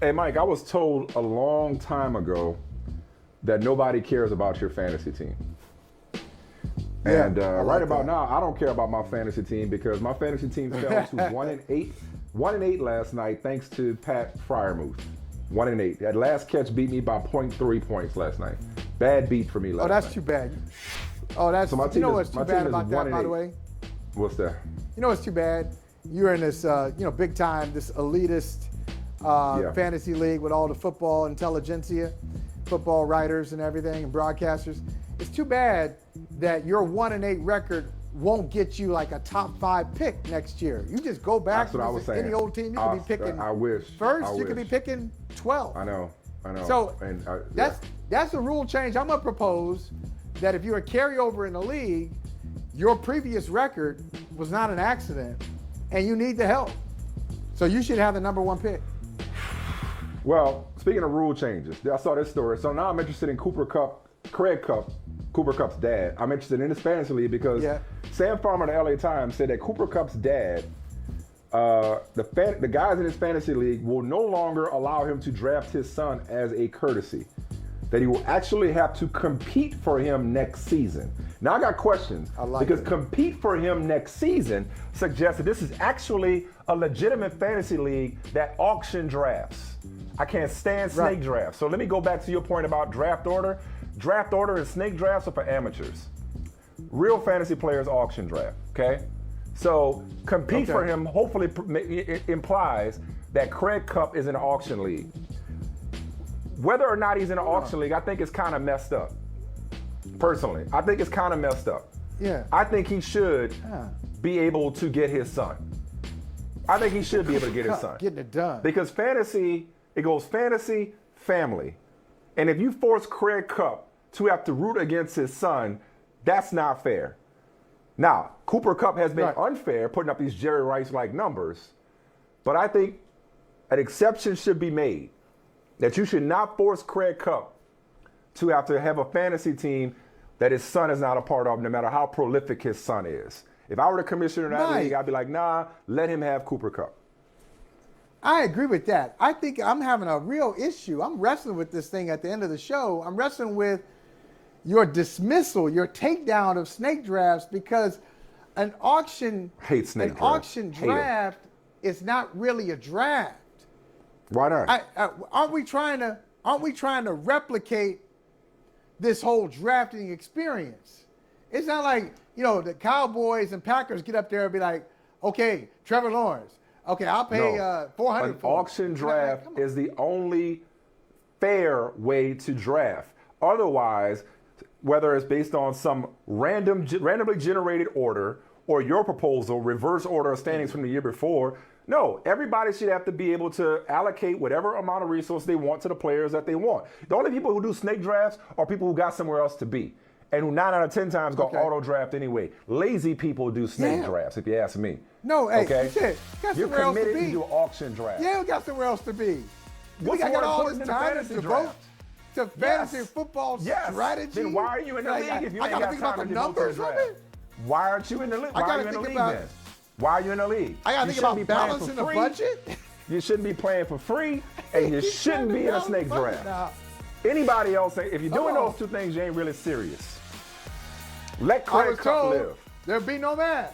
Hey, Mike, I was told a long time ago that nobody cares about your fantasy team. Yeah, And right about now, I don't care about my fantasy team because my fantasy team fell to 1-8. 1-8 last night, thanks to Pat Fryermuth. 1-8. That last catch beat me by 0.3 points last night. Bad beat for me last night. Oh, that's too bad. Oh, that's. So my You know team what's is- too my bad team is about that, by the 1-8. way? What's that? You know what's too bad? You're in this, big time, this elitist fantasy league with all the football intelligentsia, football writers and everything, and broadcasters. It's too bad that your 1-8 record won't get you like a top 5 pick next year. You just go back. That's what I was saying. Any old team, you could be picking. I wish. First, you could be picking 12. I know. So and, that's a rule change. I'm gonna propose that if you're a carryover in the league, your previous record was not an accident, and you need the help. So you should have the number 1 pick. Well, speaking of rule changes, I saw this story. So now I'm interested in Cooper Kupp, Craig Kupp, Cooper Kupp's dad. I'm interested in this fantasy league because Sam Farmer of the LA Times said that Cooper Kupp's dad, the guys in his fantasy league will no longer allow him to draft his son as a courtesy. That he will actually have to compete for him next season. Now I got questions because compete for him next season suggests that this is actually a legitimate fantasy league that auction drafts. I can't stand snake drafts. So let me go back to your point about draft order. Draft order and snake drafts are for amateurs. Real fantasy players auction draft, okay? So compete for him hopefully it implies that Craig Kupp is in an auction league. Whether or not he's in an auction league, I think it's kind of messed up. Personally, I think it's kind of messed up. Yeah. I think he should be able to get his son. I think he should be able to get his son. Getting it done. Because fantasy, it goes fantasy, family. And if you force Craig Kupp to have to root against his son, that's not fair. Now, Cooper Kupp has been unfair, putting up these Jerry Rice-like numbers, but I think an exception should be made. That you should not force Craig Kupp to have a fantasy team that his son is not a part of, no matter how prolific his son is. If I were the commissioner in that league, I'd be like, nah, let him have Cooper Kupp. I agree with that. I think I'm having a real issue. I'm wrestling with this thing at the end of the show. I'm wrestling with your dismissal, your takedown of snake drafts, because an auction draft is not really a draft. Why not? Aren't we trying to replicate this whole drafting experience? It's not like, the Cowboys and Packers get up there and be like, okay, Trevor Lawrence, okay, I'll pay $400 for an auction draft is the only fair way to draft. Otherwise, whether it's based on some randomly generated order or your proposal, reverse order of standings from the year before, no, everybody should have to be able to allocate whatever amount of resource they want to the players that they want. The only people who do snake drafts are people who got somewhere else to be and who 9 out of 10 times go auto draft anyway. Lazy people do snake drafts, if you ask me. No, hey, got you're somewhere else to committed be. to do auction drafts. Yeah, we got somewhere else to be. What's I got more all important this than the time fantasy to draft? devote to fantasy football strategy. Then why are you in the league if you I ain't gotta got think time about to the devote to the numbers of draft? it. Why aren't you in the league? Why are you in the league then? Why are you in the league? I gotta think about balancing the budget. You shouldn't be playing for free, and you shouldn't be in a snake draft. Now. Anybody else, if you're doing those two things, you ain't really serious. Let Craig Kupp live. There'll be no man.